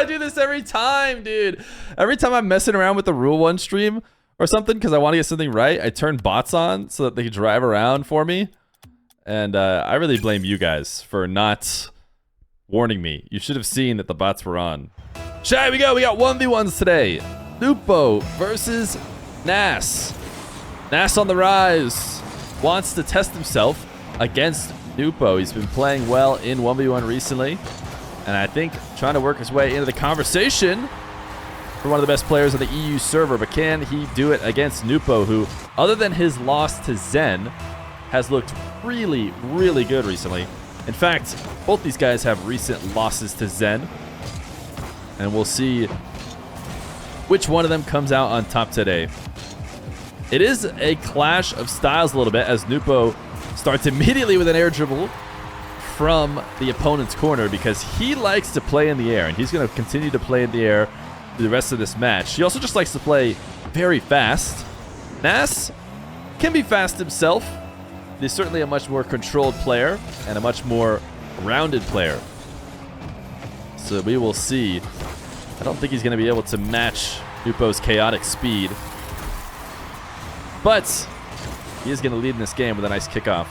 I do this every time, dude. Every time I'm messing around with the Rule 1 stream or something because I want to get something right, I turn bots on so that they can drive around for me. And I really blame you guys for not warning me. You should have seen that the bots were on. Here we go. We got 1v1s today. Nwpo versus Nass. Nass on the rise. Wants to test himself against Nwpo. He's been playing well in 1v1 recently. And I think trying to work his way into the conversation for one of the best players on the EU server. But can he do it against Nwpo, who, other than his loss to Zen, has looked really, really good recently. In fact, both these guys have recent losses to Zen. And we'll see which one of them comes out on top today. It is a clash of styles a little bit as Nwpo starts immediately with an air dribble from the opponent's corner because he likes to play in the air, and he's going to continue to play in the air through the rest of this match. He also just likes to play very fast. Nass can be fast himself. He's certainly a much more controlled player and a much more rounded player. So we will see. I don't think he's going to be able to match Nwpo's chaotic speed. But he is going to lead in this game with a nice kickoff.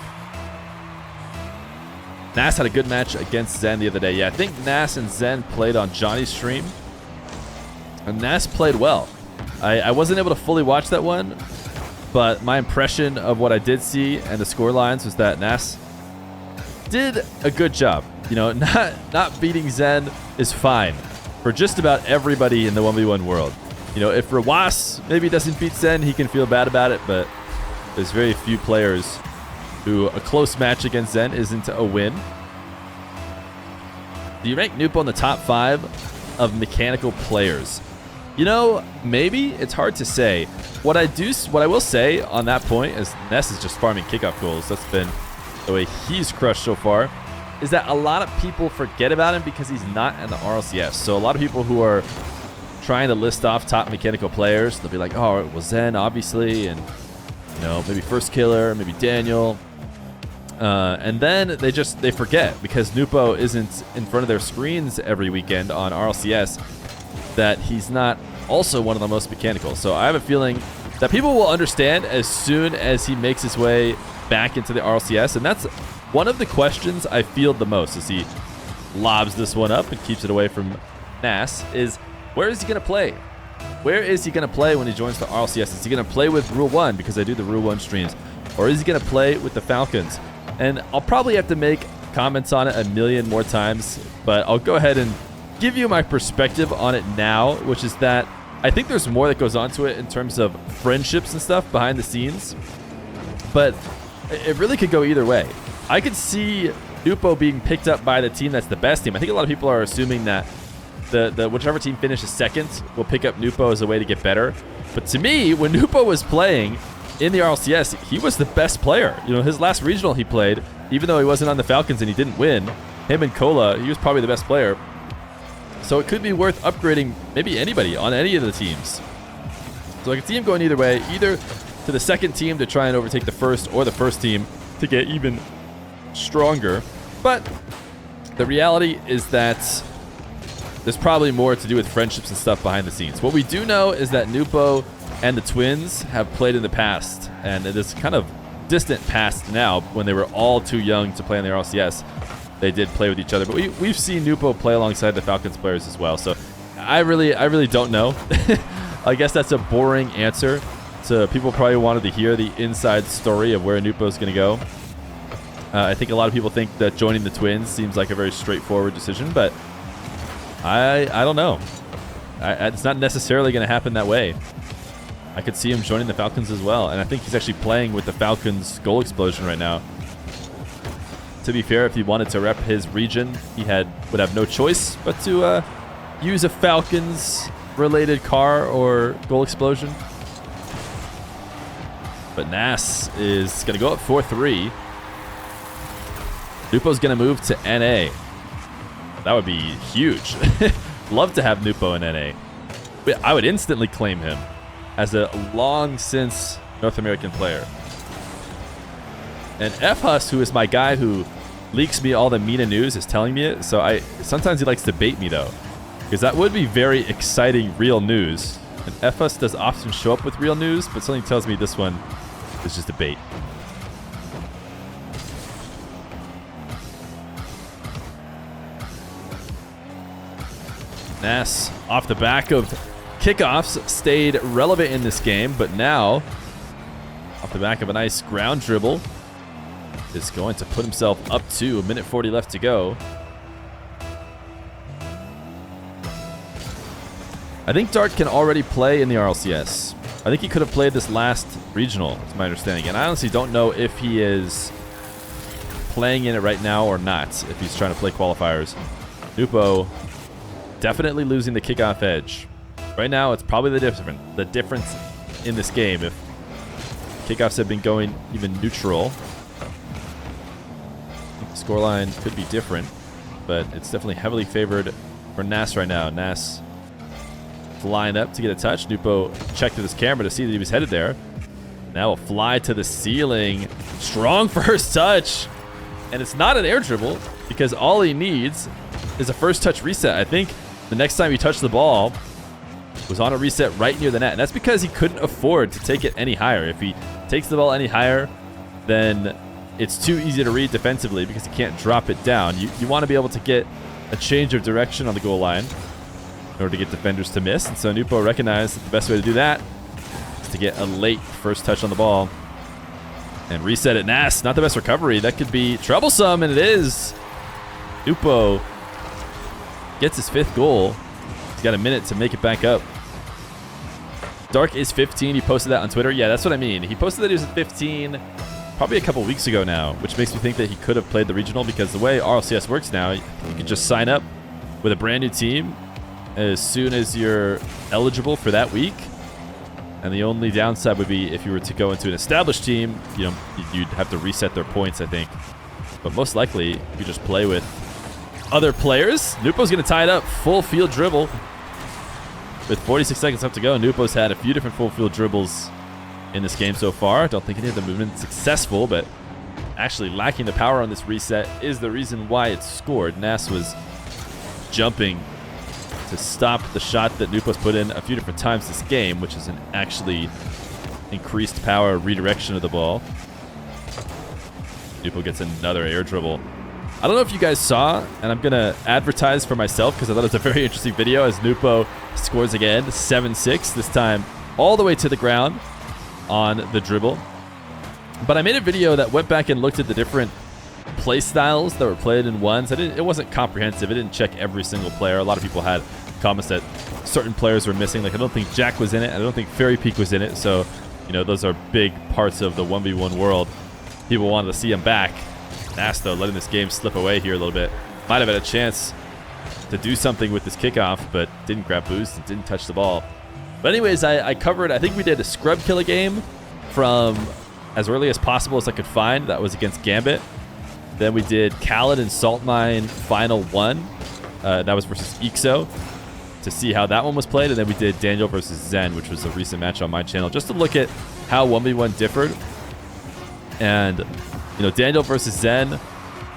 Nass had a good match against Zen the other day. Yeah, I think Nass and Zen played on Johnny's stream. And Nass played well. I wasn't able to fully watch that one, but my impression of what I did see and the score lines was that Nass did a good job. You know, not beating Zen is fine for just about everybody in the 1v1 world. You know, if Rawas maybe doesn't beat Zen, he can feel bad about it, but there's very few players who a close match against Zen isn't a win. Do you rank Nwpo in the top 5 of mechanical players? You know, maybe. It's hard to say. What I will say on that point is Ness is just farming kickoff goals. That's been the way he's crushed so far. Is that a lot of people forget about him because he's not in the RLCS. So a lot of people who are trying to list off top mechanical players, they'll be like, oh, well, Zen, obviously, and, you know, maybe First Killer, maybe Daniel. And then they forget because Nwpo isn't in front of their screens every weekend on RLCS that he's not also one of the most mechanical. So I have a feeling that people will understand as soon as he makes his way back into the RLCS. And that's one of the questions I field the most as he lobs this one up and keeps it away from Nass is, where is he going to play? Where is he going to play when he joins the RLCS? Is he going to play with Rule 1 because I do the Rule 1 streams? Or is he going to play with the Falcons? And I'll probably have to make comments on it a million more times, but I'll go ahead and give you my perspective on it now, which is that I think there's more that goes on to it in terms of friendships and stuff behind the scenes, but it really could go either way. I could see Nwpo being picked up by the team that's the best team. I think a lot of people are assuming that the whichever team finishes second will pick up Nwpo as a way to get better. But to me, when Nwpo was playing in the RLCS, he was the best player. You know, his last regional he played, even though he wasn't on the Falcons and he didn't win, him and Cola, he was probably the best player. So it could be worth upgrading maybe anybody on any of the teams. So I could see him going either way, either to the second team to try and overtake the first, or the first team to get even stronger. But the reality is that there's probably more to do with friendships and stuff behind the scenes. What we do know is that Nwpo and the Twins have played in the past, and it is kind of distant past now when they were all too young to play in the RLCS. They did play with each other, but we've seen Nwpo play alongside the Falcons players as well. So I really don't know. I guess that's a boring answer. So people probably wanted to hear the inside story of where Nwpo is going to go. I think a lot of people think that joining the Twins seems like a very straightforward decision, but I don't know. It's not necessarily going to happen that way. I could see him joining the Falcons as well, and I think he's actually playing with the Falcons goal explosion right now. To be fair, if he wanted to rep his region, he would have no choice but to use a Falcons-related car or goal explosion. But Nass is going to go up 4-3. Nwpo's going to move to NA. That would be huge. Love to have Nwpo in NA. But I would instantly claim him as a long-since North American player. And F-Hus, who is my guy who leaks me all the Mina news, is telling me it. So sometimes he likes to bait me, though. Because that would be very exciting real news. And FS does often show up with real news, but something tells me this one is just a bait. Nass, off the back of kickoffs, stayed relevant in this game, but now, off the back of a nice ground dribble, is going to put himself up to a minute 40 left to go. I think Dart can already play in the RLCS. I think he could have played this last regional, to my understanding. And I honestly don't know if he is playing in it right now or not, if he's trying to play qualifiers. Nwpo definitely losing the kickoff edge. Right now, it's probably the difference in this game. If kickoffs have been going even neutral, the scoreline could be different, but it's definitely heavily favored for Nass right now. Nass lined up to get a touch. Nwpo checked with his camera to see that he was headed there. Now will fly to the ceiling. Strong first touch. And it's not an air dribble because all he needs is a first touch reset. I think the next time he touched the ball was on a reset right near the net. And that's because he couldn't afford to take it any higher. If he takes the ball any higher, then it's too easy to read defensively because he can't drop it down. You want to be able to get a change of direction on the goal line in order to get defenders to miss. And so Nwpo recognized that the best way to do that is to get a late first touch on the ball and reset it. Nass, not the best recovery. That could be troublesome, and it is. Nwpo gets his 5th goal. He's got a minute to make it back up. Dark is 15. He posted that on Twitter. Yeah, that's what I mean. He posted that he was at 15 probably a couple weeks ago now, which makes me think that he could have played the regional because the way RLCS works now, you can just sign up with a brand new team as soon as you're eligible for that week. And the only downside would be if you were to go into an established team, you know, you'd have to reset their points, I think. But most likely, you just play with other players. Nwpo's going to tie it up. Full field dribble. With 46 seconds left to go, Nwpo's had a few different full field dribbles in this game so far. Don't think any of them have been successful, but actually lacking the power on this reset is the reason why it scored. Nass was jumping to stop the shot that Nwpo's put in a few different times this game, which is an actually increased power redirection of the ball. Nwpo gets another air dribble. I don't know if you guys saw, and I'm going to advertise for myself because I thought it was a very interesting video as Nwpo scores again, 7-6, this time all the way to the ground on the dribble. But I made a video that went back and looked at the different play styles that were played in ones. It wasn't comprehensive. It didn't check every single player. A lot of people had comments that certain players were missing. Like, I don't think Jack was in it. I don't think Fairy Peak was in it. So, you know, those are big parts of the 1v1 world. People wanted to see him back. Nass, though, letting this game slip away here a little bit. Might have had a chance to do something with this kickoff, but didn't grab boost and didn't touch the ball. But anyways, I covered, I think we did a scrub killer game from as early as possible as I could find. That was against Gambit. Then we did Khaled and Salt Mine Final 1. That was versus Ixo to see how that one was played. And then we did Daniel versus Zen, which was a recent match on my channel, just to look at how 1v1 differed. And, you know, Daniel versus Zen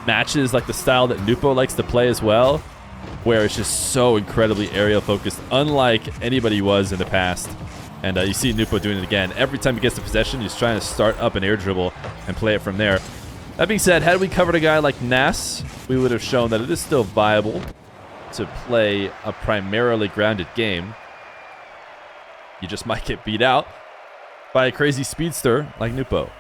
matches like the style that Nwpo likes to play as well, where it's just so incredibly aerial focused, unlike anybody was in the past. And you see Nwpo doing it again. Every time he gets the possession, he's trying to start up an air dribble and play it from there. That being said, had we covered a guy like Nass, we would have shown that it is still viable to play a primarily grounded game. You just might get beat out by a crazy speedster like Nwpo.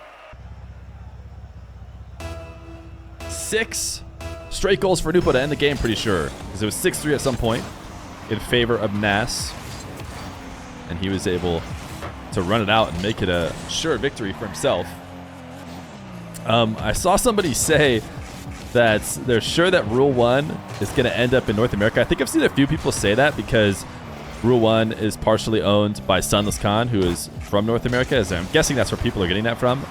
6 straight goals for Nwpo to end the game, pretty sure. Because it was 6-3 at some point in favor of Nass. And he was able to run it out and make it a sure victory for himself. I saw somebody say that they're sure that Rule 1 is going to end up in North America. I think I've seen a few people say that because Rule 1 is partially owned by Sunless Khan, who is from North America. As I'm guessing that's where people are getting that from.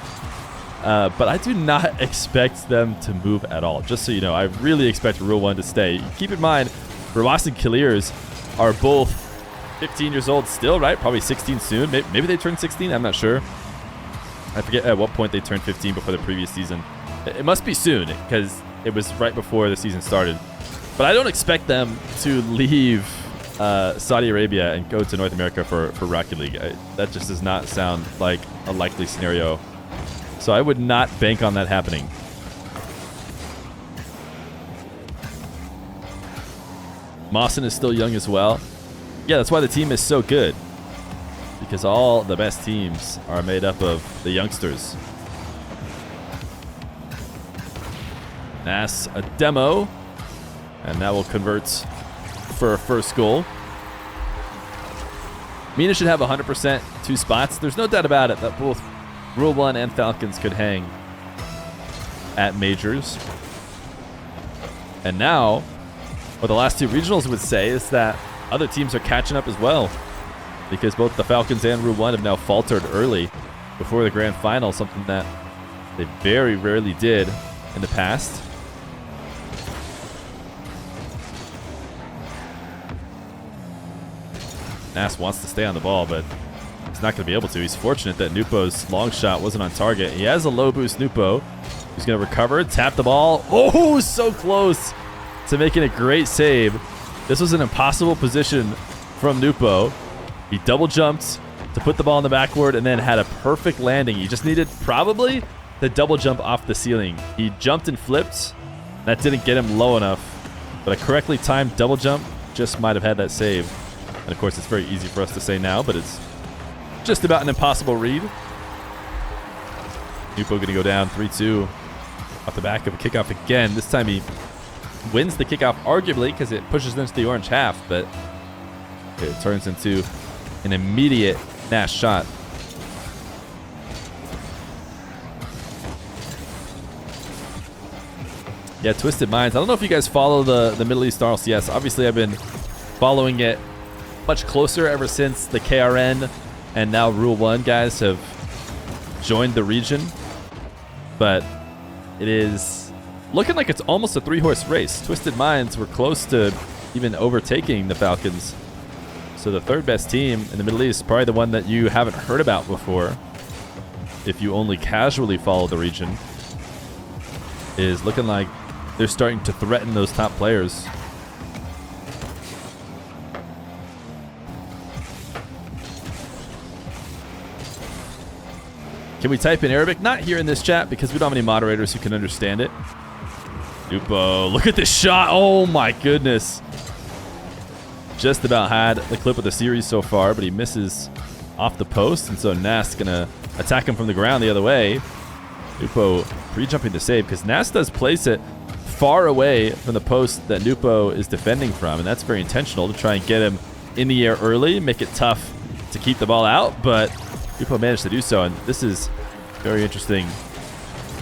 But I do not expect them to move at all. Just so you know, I really expect Rule 1 to stay. Keep in mind, Rawas and Kaliers are both 15 years old still, right? Probably 16 soon. Maybe they turn 16. I'm not sure. I forget at what point they turned 15 before the previous season. It must be soon because it was right before the season started. But I don't expect them to leave Saudi Arabia and go to North America for Rocket League. That just does not sound like a likely scenario. So I would not bank on that happening. Mawson is still young as well. Yeah, that's why the team is so good. Because all the best teams are made up of the youngsters. Nass, a demo. And that will convert for a first goal. Mina should have 100% 2 spots. There's no doubt about it that both Rule 1 and Falcons could hang at majors. And now, what the last 2 regionals would say is that other teams are catching up as well. Because both the Falcons and Rule 1 have now faltered early before the grand final, something that they very rarely did in the past. Nass wants to stay on the ball, but he's not going to be able to. He's fortunate that Nwpo's long shot wasn't on target. He has a low boost Nwpo. He's going to recover, tap the ball. Oh, so close to making a great save. This was an impossible position from Nwpo. He double jumped to put the ball in the backward and then had a perfect landing. He just needed probably the double jump off the ceiling. He jumped and flipped. That didn't get him low enough, but a correctly timed double jump just might have had that save. And of course, it's very easy for us to say now, but it's just about an impossible read. Nwpo going to go down 3-2 off the back of a kickoff again. This time he wins the kickoff, arguably, because it pushes into the orange half, but it turns into an immediate Nass shot. Yeah, Twisted Minds. I don't know if you guys follow the Middle East RLCS. Obviously, I've been following it much closer ever since the KRN and now Rule 1 guys have joined the region. But it is looking like it's almost a 3-horse race. Twisted Minds were close to even overtaking the Falcons. So the third best team in the Middle East, probably the one that you haven't heard about before, if you only casually follow the region, is looking like they're starting to threaten those top players. Can we type in Arabic? Not here in this chat because we don't have any moderators who can understand it. Nwpo, look at this shot. Oh my goodness. Just about had the clip of the series so far, but he misses off the post. And so Nass gonna attack him from the ground the other way. Nwpo pre-jumping the save because Nass does place it far away from the post that Nwpo is defending from. And that's very intentional to try and get him in the air early, make it tough to keep the ball out. But Nwpo managed to do so, and this is very interesting.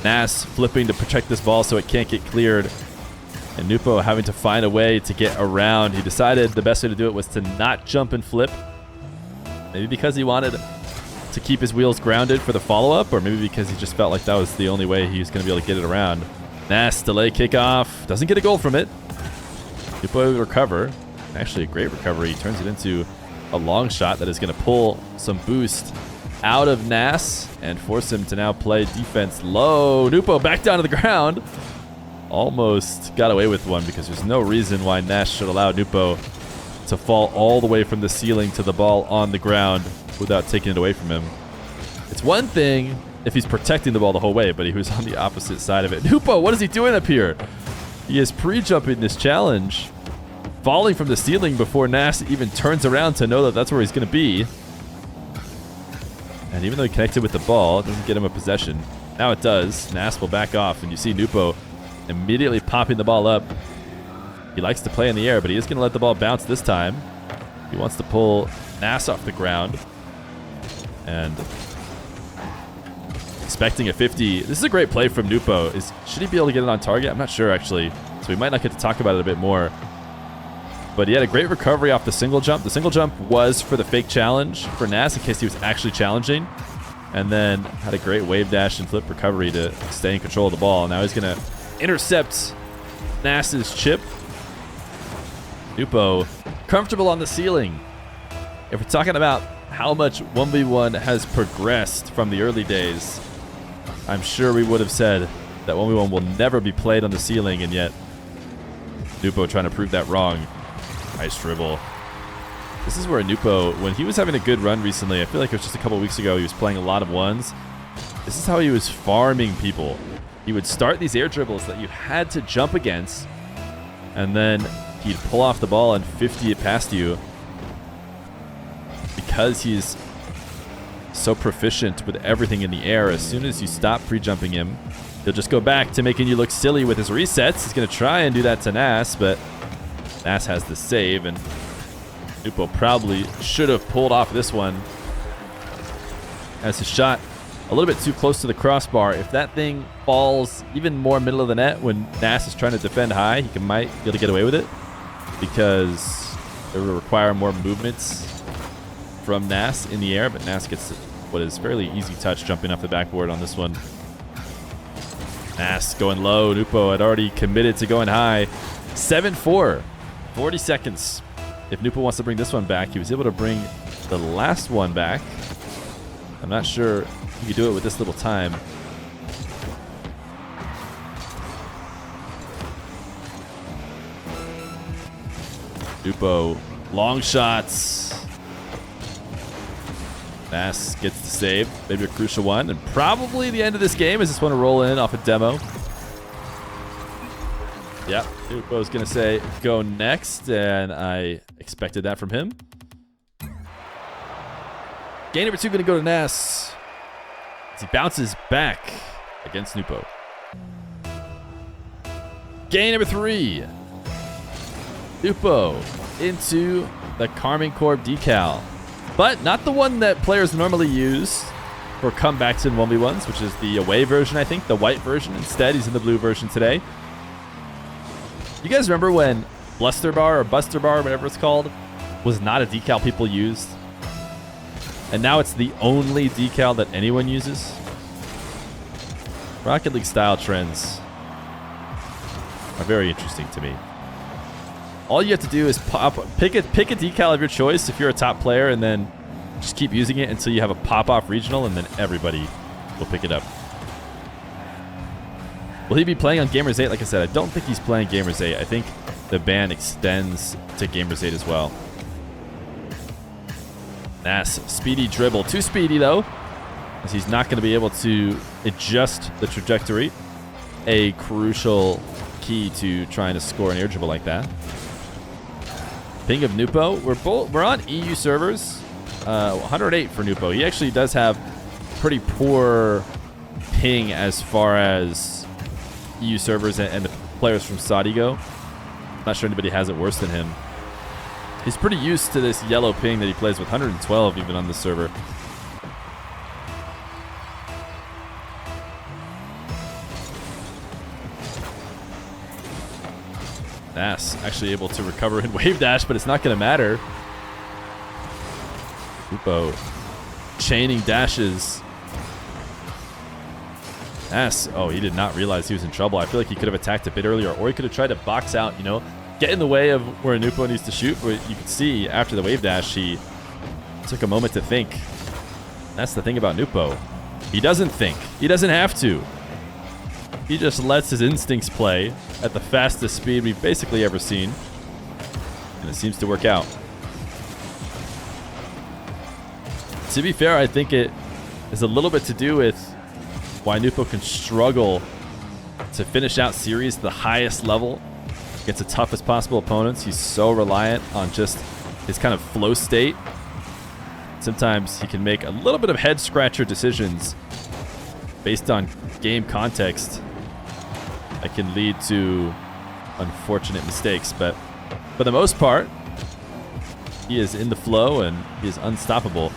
Nass flipping to protect this ball so it can't get cleared, and Nwpo having to find a way to get around. He decided the best way to do it was to not jump and flip. Maybe because he wanted to keep his wheels grounded for the follow-up, or maybe because he just felt like that was the only way he was going to be able to get it around. Nass delay kickoff. Doesn't get a goal from it. Nwpo recover. Actually, a great recovery. He turns it into a long shot that is going to pull some boost out of Nass and force him to now play defense low. Nwpo back down to the ground. Almost got away with one because there's no reason why Nass should allow Nwpo to fall all the way from the ceiling to the ball on the ground without taking it away from him. It's one thing if he's protecting the ball the whole way, but he was on the opposite side of it. Nwpo, what is he doing up here? He is pre-jumping this challenge, falling from the ceiling before Nass even turns around to know that that's where he's going to be. And even though he connected with the ball, it doesn't get him a possession. Now it does. Nass will back off, and you see Nwpo immediately popping the ball up. He likes to play in the air, but he is going to let the ball bounce this time. He wants to pull Nass off the ground. And expecting a 50. This is a great play from Nwpo. Should he be able to get it on target? I'm not sure, actually. So we might not get to talk about it a bit more. But he had a great recovery off the single jump. The single jump was for the fake challenge for Nass in case he was actually challenging. And then had a great wave dash and flip recovery to stay in control of the ball. Now he's going to intercept Nass's chip. Nwpo comfortable on the ceiling. If we're talking about how much 1v1 has progressed from the early days, I'm sure we would have said that 1v1 will never be played on the ceiling, and yet Nwpo trying to prove that wrong. Nice dribble. This is where Nwpo, when he was having a good run recently, I feel like it was just a couple weeks ago, he was playing a lot of ones. This is how he was farming people. He would start these air dribbles that you had to jump against, and then he'd pull off the ball and 50 it past you. Because he's so proficient with everything in the air, as soon as you stop pre-jumping him, he'll just go back to making you look silly with his resets. He's going to try and do that to Nass, but Nass has the save, and Nwpo probably should have pulled off this one, as his shot a little bit too close to the crossbar. If that thing falls even more middle of the net when Nass is trying to defend high, he might be able to get away with it, because it will require more movements from Nass in the air, but Nass gets what is fairly easy touch jumping off the backboard on this one. Nass going low. Nwpo had already committed to going high. 7-4. 40 seconds. If Nwpo wants to bring this one back, he was able to bring the last one back. I'm not sure he could do it with this little time. Nwpo, long shots. Nass gets the save, maybe a crucial one, and probably the end of this game as this one to roll in off a demo. Yep, Nwpo's going to say go next, and I expected that from him. Game number 2 going to go to Nass as he bounces back against Nwpo. Game number 3. Nwpo into the Carmine Corp decal. But not the one that players normally use for comebacks in 1v1s, which is the away version, I think, the white version. Instead, he's in the blue version today. You guys remember when Bluster Bar or Buster Bar, whatever it's called, was not a decal people used? And now it's the only decal that anyone uses? Rocket League style trends are very interesting to me. All you have to do is pick a decal of your choice if you're a top player, and then just keep using it until you have a pop-off regional, and then everybody will pick it up. Will he be playing on Gamers 8? Like I said, I don't think he's playing Gamers 8. I think the ban extends to Gamers 8 as well. Nass, speedy dribble. Too speedy, though, as he's not going to be able to adjust the trajectory. A crucial key to trying to score an air dribble like that. Ping of Nwpo. We're on EU servers. 108 for Nwpo. He actually does have pretty poor ping as far as EU servers and the players from Saudi go. I'm not sure anybody has it worse than him. He's pretty used to this yellow ping that he plays with. 112 even on this server. Nass actually able to recover in wave dash, but it's not going to matter. Nwpo chaining dashes. Nass, oh, he did not realize he was in trouble. I feel like he could have attacked a bit earlier, or he could have tried to box out, you know, get in the way of where Nwpo needs to shoot. But you can see after the wave dash, he took a moment to think. That's the thing about Nwpo. He doesn't think. He doesn't have to. He just lets his instincts play at the fastest speed we've basically ever seen. And it seems to work out. To be fair, I think it is a little bit to do with why Nwpo can struggle to finish out series at the highest level against the toughest possible opponents. He's so reliant on just his kind of flow state. Sometimes he can make a little bit of head-scratcher decisions based on game context that can lead to unfortunate mistakes. But for the most part, he is in the flow and he is unstoppable.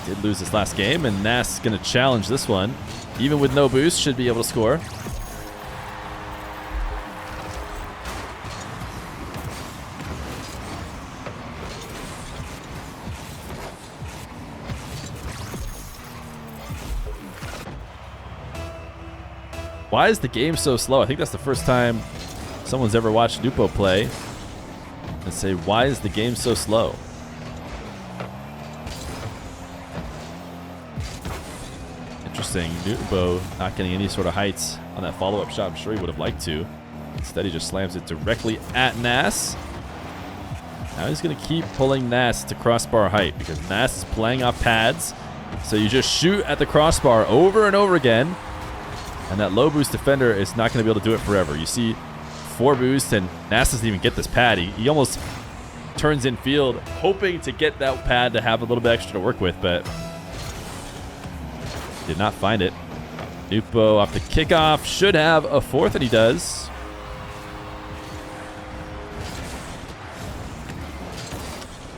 Did lose this last game, and Nass is going to challenge this one. Even with no boost, should be able to score. Why is the game so slow? I think that's the first time someone's ever watched Nwpo play and say, why is the game so slow? Interesting. Nwpo not getting any sort of heights on that follow-up shot. I'm sure he would have liked to. Instead, he just slams it directly at Nass. Now he's going to keep pulling Nass to crossbar height because Nass is playing off pads. So you just shoot at the crossbar over and over again. And that low boost defender is not going to be able to do it forever. You see 4 boost, and Nass doesn't even get this pad. He almost turns in field, hoping to get that pad to have a little bit extra to work with, but did not find it. Nwpo off the kickoff should have a 4th, and he does.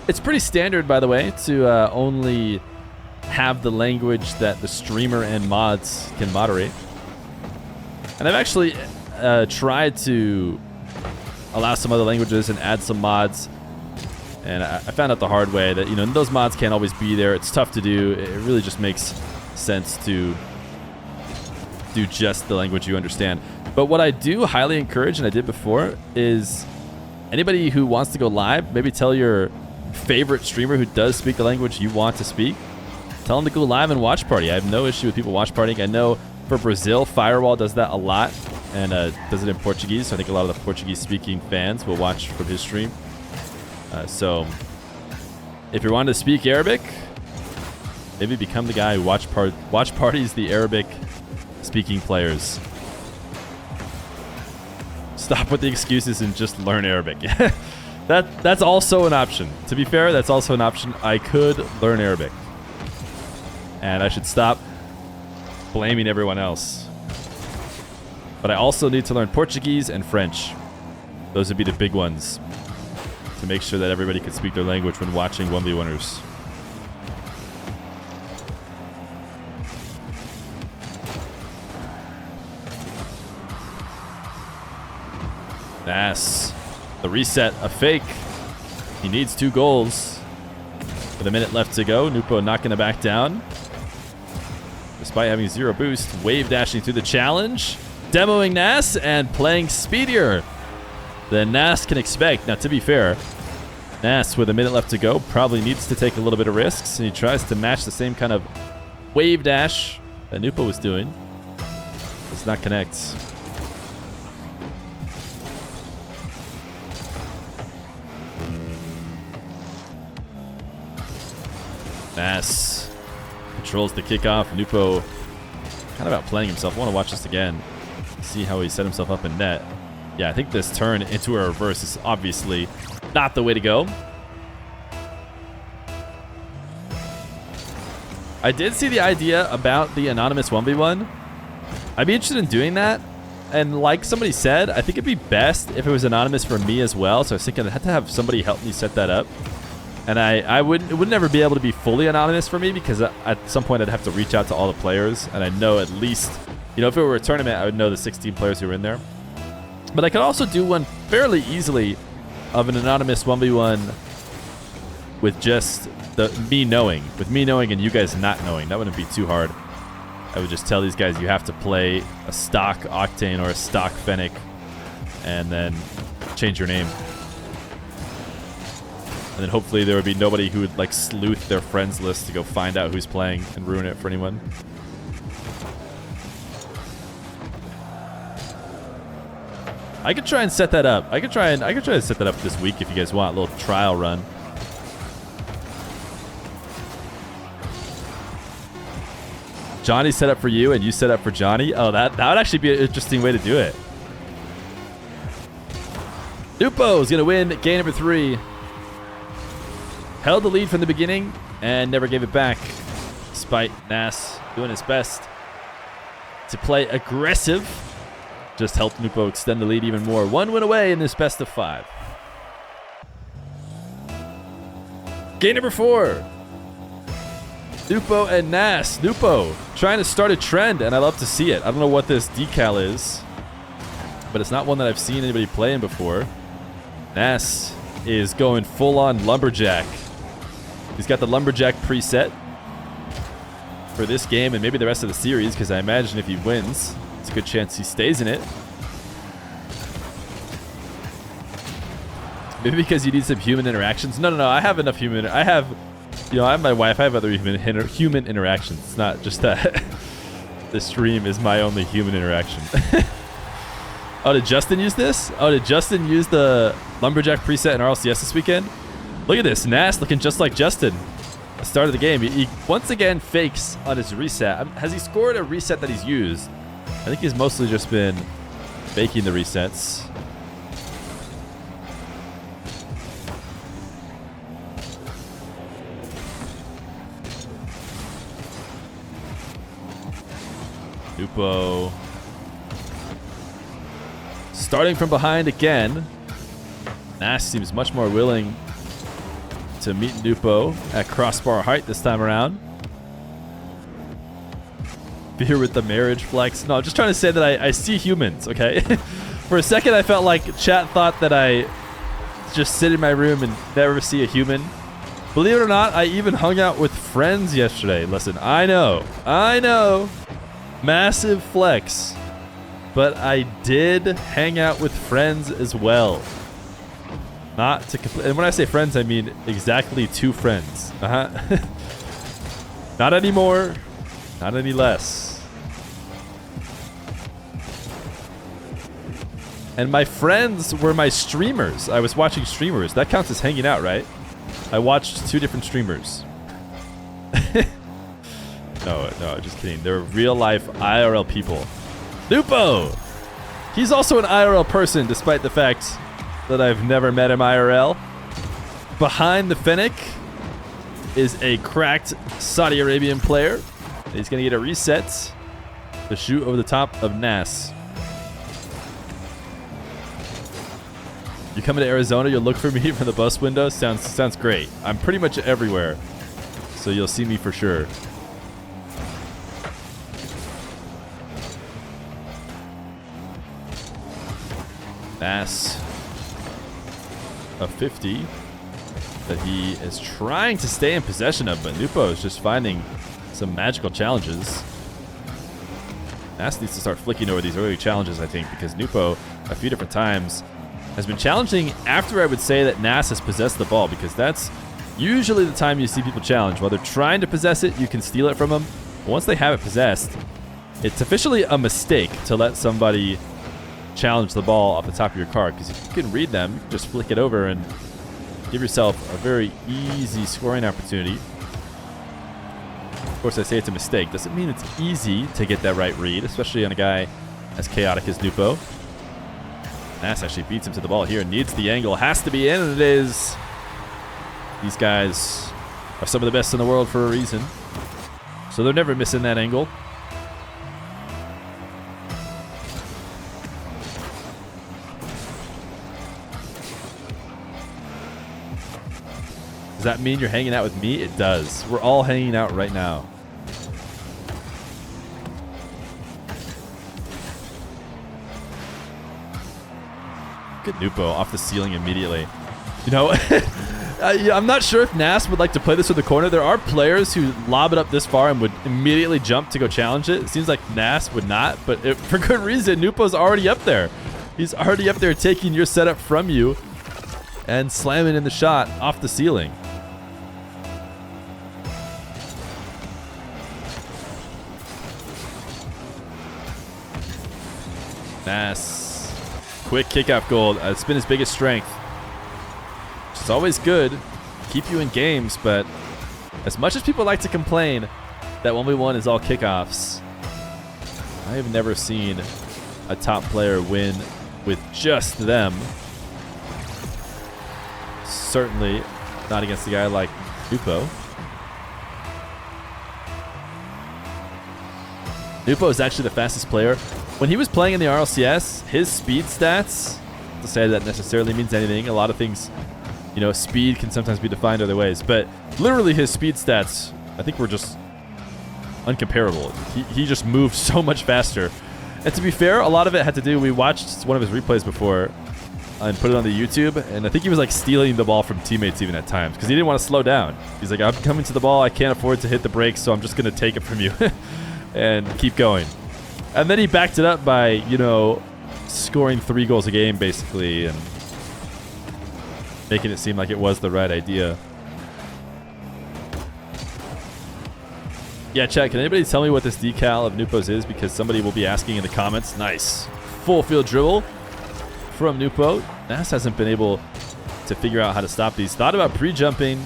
It's pretty standard, by the way, to only have the language that the streamer and mods can moderate. And I've actually tried to allow some other languages and add some mods. And I found out the hard way that, those mods can't always be there. It's tough to do. It really just makes sense to do just the language you understand. But what I do highly encourage, and I did before, is anybody who wants to go live, maybe tell your favorite streamer who does speak the language you want to speak, tell them to go live and watch party. I have no issue with people watch partying. I know for Brazil, Firewall does that a lot and does it in Portuguese. So I think a lot of the Portuguese-speaking fans will watch from his stream. So if you're wanting to speak Arabic, maybe become the guy who watch parties the Arabic-speaking players. Stop with the excuses and just learn Arabic. That's also an option. To be fair, that's also an option. I could learn Arabic. And I should stop blaming everyone else. But I also need to learn Portuguese and French. Those would be the big ones to make sure that everybody can speak their language when watching 1v1ers. Nass. The reset, a fake. He needs 2 goals. With a minute left to go, Nwpo not going to back down. Despite having 0 boost, wave dashing through the challenge, demoing Nass and playing speedier than Nass can expect. Now, to be fair, Nass, with a minute left to go, probably needs to take a little bit of risks, and he tries to match the same kind of wave dash that Nwpo was doing. Does not connect. Nass controls the kickoff. Nwpo kind of outplaying himself. I want to watch this again. See how he set himself up in net. Yeah, I think this turn into a reverse is obviously not the way to go. I did see the idea about the anonymous 1v1. I'd be interested in doing that. And like somebody said, I think it'd be best if it was anonymous for me as well. So I was thinking I'd have to have somebody help me set that up. And it would never be able to be fully anonymous for me because at some point I'd have to reach out to all the players. And I know at least, if it were a tournament, I would know the 16 players who were in there. But I could also do one fairly easily of an anonymous 1v1 with just me knowing and you guys not knowing. That wouldn't be too hard. I would just tell these guys you have to play a stock Octane or a stock Fennec and then change your name. And then hopefully there would be nobody who would like sleuth their friends list to go find out who's playing and ruin it for anyone. I could try and set that up. I could try and set that up this week if you guys want a little trial run. Johnny set up for you and you set up for Johnny. Oh, that would actually be an interesting way to do it. Nwpo is going to win game number 3. Held the lead from the beginning and never gave it back, despite Nass doing his best to play aggressive. Just helped Nwpo extend the lead even more. 1 win away in this best of 5. Game number 4. Nwpo and Nass. Nwpo trying to start a trend, and I love to see it. I don't know what this decal is, but it's not one that I've seen anybody playing before. Nass is going full-on Lumberjack. He's got the Lumberjack preset for this game and maybe the rest of the series, because I imagine if he wins, it's a good chance he stays in it. Maybe because you need some human interactions. No, I have enough human. I have my wife. I have other human interactions. It's not just that the stream is my only human interaction. Oh, did Justin use this? Oh, did Justin use the Lumberjack preset in RLCS this weekend? Look at this. Nass looking just like Justin. At the start of the game. He once again fakes on his reset. Has he scored a reset that he's used? I think he's mostly just been faking the resets. Nwpo starting from behind again. Nass seems much more willing to meet Nwpo at crossbar height this time around. Feer with the marriage flex. No, I'm just trying to say that I see humans, okay? For a second, I felt like chat thought that I just sit in my room and never see a human. Believe it or not, I even hung out with friends yesterday. Listen, I know. Massive flex. But I did hang out with friends as well. Not to and when I say friends, I mean exactly 2 friends. Not anymore. Not any less. And my friends were my streamers. I was watching streamers. That counts as hanging out, right? I watched 2 different streamers. No, just kidding. They're real life IRL people. Nwpo! He's also an IRL person, despite the fact that I've never met him IRL. Behind the Fennec is a cracked Saudi Arabian player. He's going to get a reset to shoot over the top of Nass. You coming to Arizona, you'll look for me from the bus window. Sounds great. I'm pretty much everywhere, so you'll see me for sure. Nass, a 50 that he is trying to stay in possession of, but Nwpo is just finding some magical challenges. Nass needs to start flicking over these early challenges, I think, because Nwpo, a few different times, has been challenging after I would say that Nass has possessed the ball, because that's usually the time you see people challenge. While they're trying to possess it, you can steal it from them. But once they have it possessed, it's officially a mistake to let somebody challenge the ball off the top of your card, because if you can read them, you can just flick it over and give yourself a very easy scoring opportunity. Of course, I say it's a mistake. Doesn't mean it's easy to get that right read, especially on a guy as chaotic as Nwpo. Nass actually beats him to the ball here, needs the angle, has to be in, and it is. These guys are some of the best in the world for a reason, so they're never missing that angle. Does that mean you're hanging out with me? It does. We're all hanging out right now. Good Nwpo off the ceiling immediately. You know, I'm not sure if Nass would like to play this with the corner. There are players who lob it up this far and would immediately jump to go challenge it. It seems like Nass would not, but for good reason. Nwpo's already up there. He's already up there taking your setup from you and slamming in the shot off the ceiling. Nass, quick kick-out goal. It's been his biggest strength. It's always good, keep you in games, but as much as people like to complain that 1v1 is all kickoffs, I have never seen a top player win with just them. Certainly not against a guy like Nwpo. Nwpo is actually the fastest player. When he was playing in the RLCS, his speed stats, to say that necessarily means anything, a lot of things, you know, speed can sometimes be defined other ways, but literally his speed stats, I think, were just uncomparable. He just moved so much faster. And to be fair, a lot of it had to do, we watched one of his replays before and put it on the YouTube, and I think he was like stealing the ball from teammates even at times, because he didn't want to slow down. He's like, I'm coming to the ball, I can't afford to hit the brakes, so I'm just going to take it from you and keep going. And then he backed it up by, you know, scoring 3 goals a game, basically, and making it seem like it was the right idea. Yeah, chat, can anybody tell me what this decal of Nwpo's is? Because somebody will be asking in the comments. Nice. Full field dribble from Nwpo. Nass hasn't been able to figure out how to stop these. Thought about pre-jumping,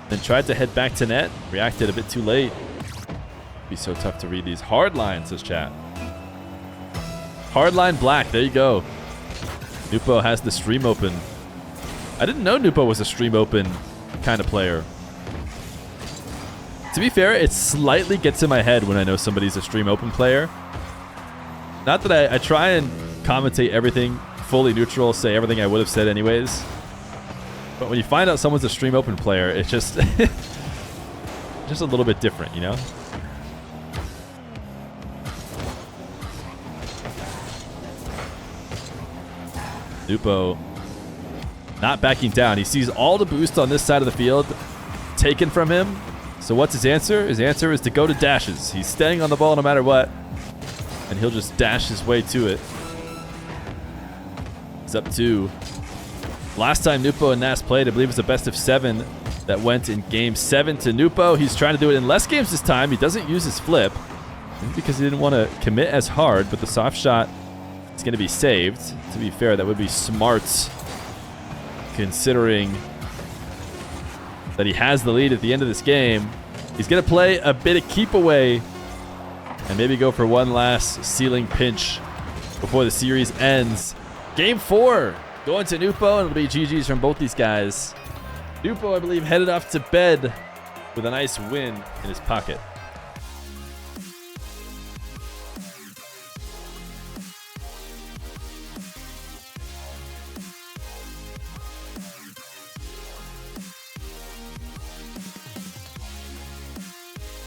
then tried to head back to net. Reacted a bit too late. Be so tough to read these. Hardline, says chat. Hardline black. There you go. Nwpo has the stream open. I didn't know Nwpo was a stream open kind of player. To be fair, it slightly gets in my head when I know somebody's a stream open player. Not that I try and commentate everything fully neutral, say everything I would have said anyways. But when you find out someone's a stream open player, it's just just a little bit different, you know? Nwpo not backing down. He sees all the boost on this side of the field taken from him. So what's his answer? His answer is to go to dashes. He's staying on the ball no matter what. And he'll just dash his way to it. He's up 2. Last time Nwpo and Nass played, I believe it was a best of 7 that went in game 7 to Nwpo. He's trying to do it in less games this time. He doesn't use his flip. Maybe because he didn't want to commit as hard, but the soft shot is going to be saved. To be fair, that would be smart considering that he has the lead at the end of this game. He's going to play a bit of keep away and maybe go for one last ceiling pinch before the series ends. Game 4 going to Nwpo, and it'll be GG's from both these guys. Nwpo, I believe, headed off to bed with a nice win in his pocket.